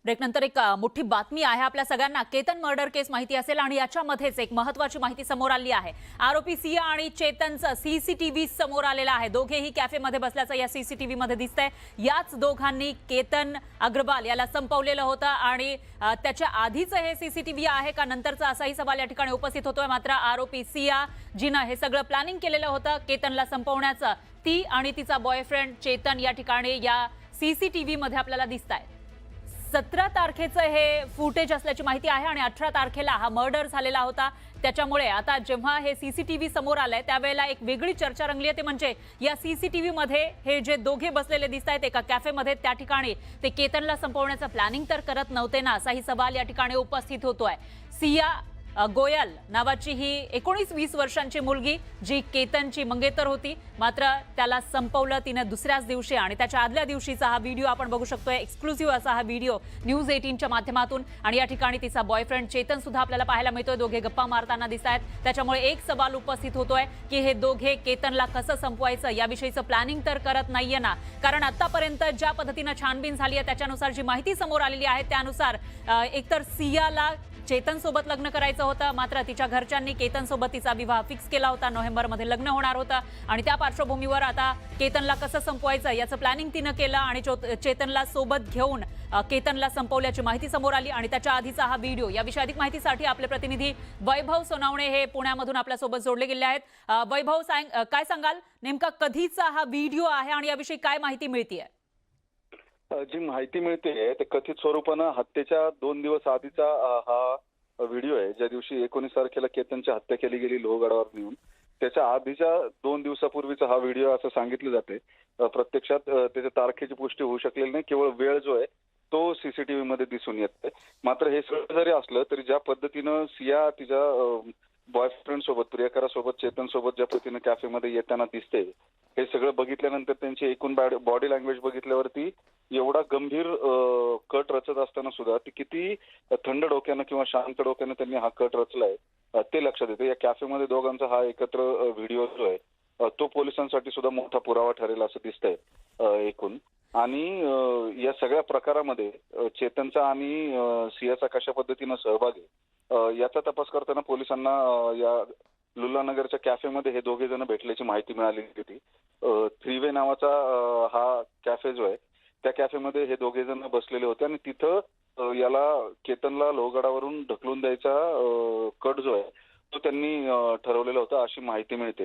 ब्रेकनंतर एक मोठी बातमी आहे आपल्या सगळ्यांना। केतन मर्डर केस माहिती असेल आणि याच्यामध्येच एक महत्त्वाची माहिती समोर आली आहे। आरोपी सिया आणि चेतनचं सीसीटीव्ही समोर आलेला आहे। दोघेही कॅफेमध्ये बसल्याचं या सीसीटीव्ही मध्ये दिसतंय। याच दोघांनी केतन अग्रवाल याला संपवलेलं होतं आणि त्याच्या आधीचं हे सीसीटीव्ही आहे का नंतरचा असाही सवाल या ठिकाणी उपस्थित होतोय। मात्र आरोपी सिया जिनं हे सगळं प्लॅनिंग केलेलं होतं केतनला संपवण्याचं, ती आणि तिचा बॉयफ्रेंड चेतन या ठिकाणी या सीसीटीव्ही मध्ये आपल्याला दिसतायत। 17 तारखेचं हे फुटेज असल्याची माहिती आहे आणि 18 तारखेला हा मर्डर झालेला होता। त्याच्यामुळे आता जेव्हा हे सीसीटीव्ही समोर आलंय त्यावेळेला एक वेगळी चर्चा रंगली आहे। ते म्हणजे या सीसीटीव्ही मध्ये हे जे दोघे बसलेले दिसतायत एका कॅफेमध्ये, त्या ठिकाणी ते केतनला संपवण्याचं प्लॅनिंग तर करत नव्हते ना, असाही सवाल या ठिकाणी उपस्थित होतोय। सिया गोयल नावाची ही 19-20 वर्षांची मुलगी जी केतनची मंगेतर होती, मात्र त्याला संपवलं तिने दुसऱ्याच दिवशी। आणि त्याच्या आदल्या दिवशीचा हा व्हिडिओ आपण बघू शकतोय, एक्सक्लुसिव्ह असा हा व्हिडिओ न्यूज 18च्या माध्यमातून। आणि या ठिकाणी तिचा बॉयफ्रेंड चेतन सुद्धा आपल्याला पाहायला मिळतोय, दोघे गप्पा मारताना दिसतायत। त्याच्यामुळे एक सवाल उपस्थित होतोय की हे दोघे केतनला कसं संपवायचं याविषयीचं प्लॅनिंग तर करत नाहीये ना, कारण आतापर्यंत ज्या पद्धतीने छानबीन झाली आहे त्याच्यानुसार जी माहिती समोर आलेली आहे त्यानुसार एकतर सियाला चेतन सोबत लग्न करायचं होतं, मात्र तिच्या घरच्यांनी केतन सोबत तिचा विवाह फिक्स केला होता। नोव्हेंबरमध्ये लग्न होणार होतं आणि त्या पार्श्वभूमीवर आता केतनला कसं संपवायचं याचं प्लॅनिंग तिनं केलं आणि चेतनला सोबत घेऊन केतनला संपवल्याची माहिती समोर आली। आणि त्याच्या आधीचा हा व्हिडिओ, याविषयी अधिक माहितीसाठी आपले प्रतिनिधी वैभव सोनावणे हे पुण्यामधून आपल्या सोबत जोडले गेले आहेत। वैभव, काय सांगाल, नेमका कधीचा हा व्हिडिओ आहे आणि याविषयी काय माहिती मिळतेय? जी माहिती मिळते ते कथित स्वरूपानं हत्येच्या 2 दिवस आधीचा हा व्हिडिओ आहे, ज्या दिवशी 19 तारखेला केतनची हत्या केली गेली लोहगडावर नेऊन। त्याच्या आधीच्या 2 दिवसापूर्वीचा हा व्हिडिओ असं सांगितलं जाते। प्रत्यक्षात त्याच्या तारखेची पुष्टी होऊ शकलेली नाही, केवळ वेळ जो आहे तो सीसीटीव्ही मध्ये दिसून येते। मात्र हे सगळं जरी असलं तरी ज्या पद्धतीनं सिया तिच्या बॉयफ्रेंड सोबत, प्रियकरासोबत, चेतन सोबत ज्या पद्धतीनं कॅफेमध्ये येताना दिसते, हे सगळं बघितल्यानंतर त्यांची एकूण बॉडी लँग्वेज बघितल्यावरती एवढा गंभीर कट रचत असताना सुद्धा ती किती थंड डोक्यानं किंवा शांत डोक्यानं त्यांनी हा कट रचलाय ते लक्षात येतं। या कॅफेमध्ये दोघांचा हा एकत्र व्हिडिओ जो आहे तो पोलिसांसाठी सुद्धा मोठा पुरावा ठरेल असं दिसतंय एकूण। आणि या सगळ्या प्रकारामध्ये चेतनचा आणि सियाचा कशा पद्धतीनं सहभाग आहे याचा तपास करताना पोलिसांना या लुल्लानगरच्या कॅफेमध्ये हे दोघे जण भेटल्याची माहिती मिळाली होती। 3 वे नावाचा हा कॅफे जो आहे त्या कॅफेमध्ये हे दोघे जण बसलेले होते आणि तिथं याला केतनला लोहगडावरून ढकलून द्यायचा कट जो आहे तो त्यांनी ठरवलेला होता अशी माहिती मिळते।